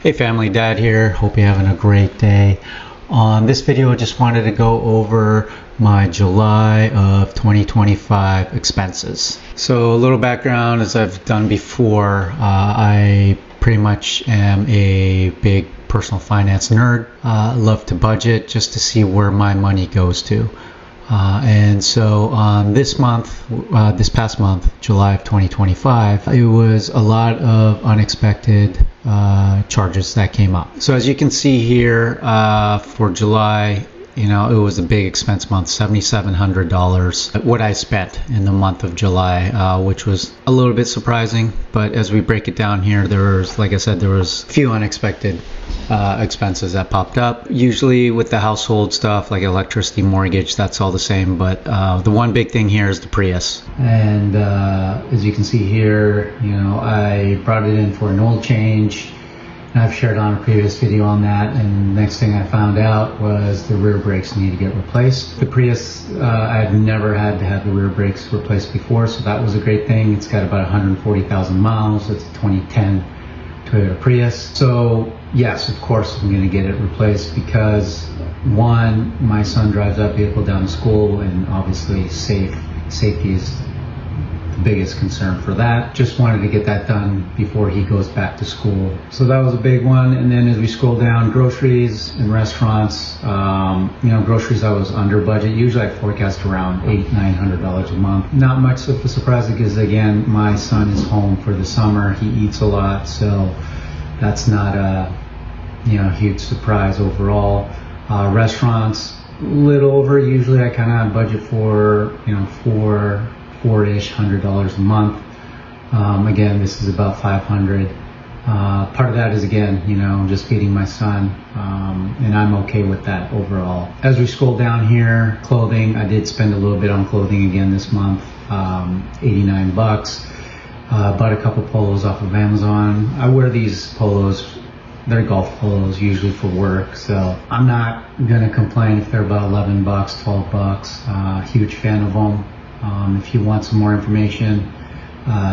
Hey family, Dad here. Hope you're having a great day. On this video, I just wanted to go over my July of 2025 expenses. So a little background, as I've done before, I pretty much am a big personal finance nerd. Love to budget just to see where my money goes to. And so on this past month, July of 2025, it was a lot of unexpected charges that came up. So as you can see here, for July, it was a big expense month, $7,700 what I spent in the month of July, which was a little bit surprising. But as we break it down here, like I said, there was a few unexpected expenses that popped up. Usually with the household stuff like electricity, mortgage, that's all the same. But the one big thing here is the Prius. And as you can see here, I brought it in for an oil change. And I've shared on a previous video on that, and the next thing I found out was the rear brakes need to get replaced. The Prius, I've never had to have the rear brakes replaced before, so that was a great thing. It's got about 140,000 miles. It's a 2010 Toyota Prius. So yes, of course I'm going to get it replaced because one, my son drives that vehicle down to school, and obviously safety is biggest concern for that. Just wanted to get that done before he goes back to school. So that was a big one. And then as we scroll down, groceries and restaurants, groceries I was under budget. Usually I forecast around $800-900 a month. Not much of a surprise because again, my son is home for the summer. He eats a lot, so that's not a huge surprise overall. Restaurants, a little over. Usually I kind of budget for $400-ish a month. Again, this is about $500. Part of that is again, just feeding my son, and I'm okay with that overall. As we scroll down here, clothing, I did spend a little bit on clothing again this month, $89. Bought a couple polos off of Amazon. I wear these polos, they're golf polos usually for work, so I'm not gonna complain if they're about $11, $12. Huge fan of them. If you want some more information,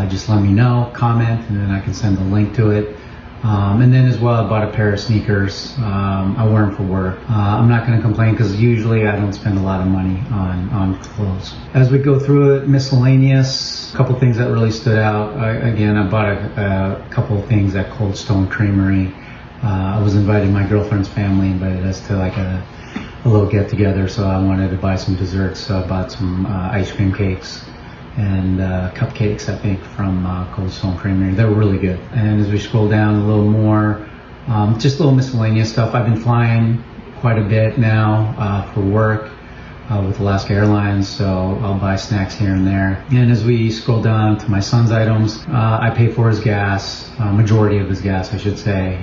just let me know, comment, and then I can send a link to it. And then as well, I bought a pair of sneakers. I wear them for work. I'm not going to complain because usually I don't spend a lot of money on clothes. As we go through it, miscellaneous, a couple things that really stood out. I bought a couple of things at Cold Stone Creamery. I was inviting my girlfriend's family, invited us to like a little get together, so I wanted to buy some desserts, so I bought some ice cream cakes and cupcakes, I think, from Cold Stone Creamery. They were really good. And as we scroll down a little more, just a little miscellaneous stuff. I've been flying quite a bit now for work with Alaska Airlines, so I'll buy snacks here and there. And as we scroll down to my son's items, I pay for his gas, majority of his gas I should say,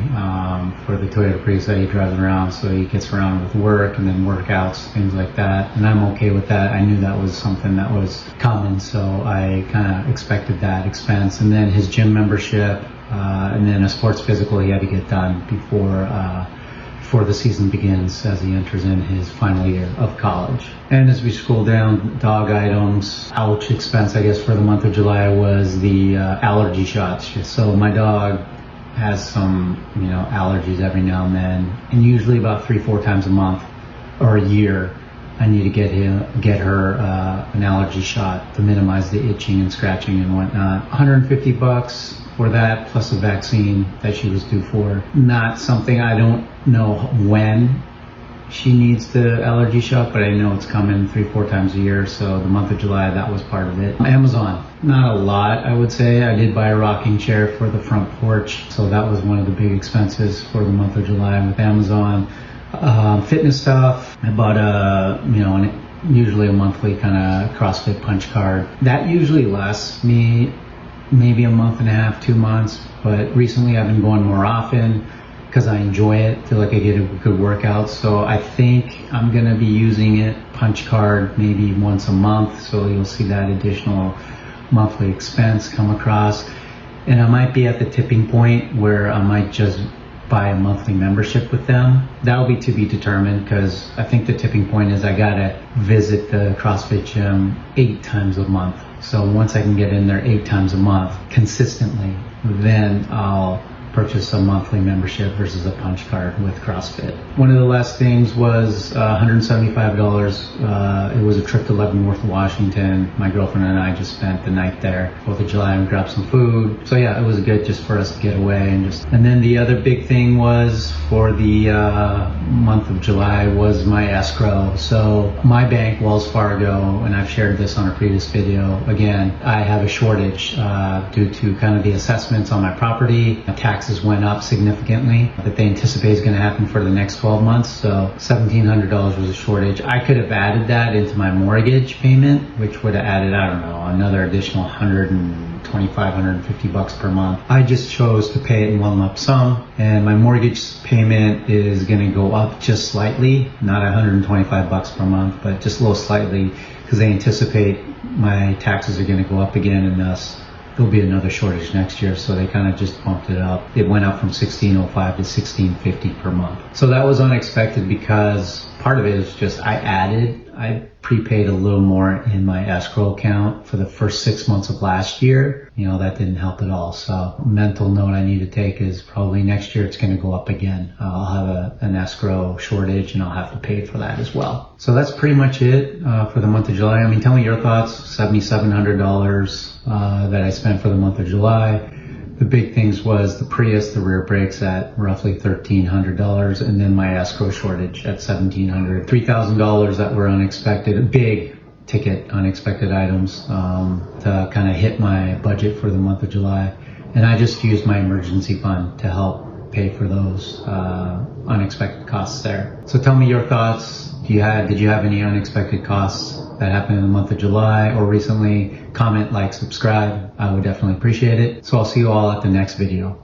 for the Toyota Prius that he drives around, so he gets around with work and then workouts, things like that, and I'm okay with that. I knew that was something that was coming, so I kind of expected that expense. And then his gym membership, and then a sports physical he had to get done before the season begins, as he enters in his final year of college. And as we scroll down, dog items, ouch expense I guess for the month of July was the allergy shots. So my dog has some allergies every now and then, and usually about 3-4 times a month or a year I need to get her an allergy shot to minimize the itching and scratching and whatnot. $150 for that, plus a vaccine that she was due for. Not something, I don't know when she needs the allergy shot, but I know it's coming 3-4 times a year, so the month of July, that was part of it. Amazon, not a lot, I would say. I did buy a rocking chair for the front porch, so that was one of the big expenses for the month of July with Amazon. Fitness stuff, I bought usually a monthly kind of CrossFit punch card. That usually lasts me maybe a month and a half, 2 months, but recently I've been going more often because I enjoy it, feel like I get a good workout. So I think I'm gonna be using it, punch card, maybe once a month, so you'll see that additional monthly expense come across. And I might be at the tipping point where I might just buy a monthly membership with them. That'll be to be determined, because I think the tipping point is I gotta visit the CrossFit gym 8 times a month. So once I can get in there 8 times a month consistently, then I'll purchase a monthly membership versus a punch card with CrossFit. One of the last things was $175. It was a trip to Leavenworth, Washington. My girlfriend and I just spent the night there, 4th of July, and grabbed some food. So yeah, it was good just for us to get away and then the other big thing was for the month of July was my escrow. So my bank, Wells Fargo, and I've shared this on a previous video, again, I have a shortage due to kind of the assessments on my property. Taxes went up significantly that they anticipate is going to happen for the next 12 months. So $1,700 was a shortage. I could have added that into my mortgage payment, which would have added, I don't know, another additional $150 per month. I just chose to pay it in one lump sum, and my mortgage payment is going to go up just slightly, not $125 per month, but just a little slightly, because they anticipate my taxes are going to go up again, and thus there'll be another shortage next year. So they kind of just bumped it up. It went up from $1,605 to $1,650 per month. So that was unexpected because part of it is just I prepaid a little more in my escrow account for the first 6 months of last year. You know, that didn't help at all. So mental note I need to take is probably next year it's going to go up again. I'll have an escrow shortage and I'll have to pay for that as well. So that's pretty much it for the month of July. I mean, tell me your thoughts. $7,700 that I spent for the month of July. The big things was the Prius, the rear brakes at roughly $1,300, and then my escrow shortage at $1,700. $3,000 that were unexpected, big ticket unexpected items to kind of hit my budget for the month of July. And I just used my emergency fund to help pay for those unexpected costs there. So tell me your thoughts. Did you have any unexpected costs that happened in the month of July or recently? Comment, like, subscribe. I would definitely appreciate it. So I'll see you all at the next video.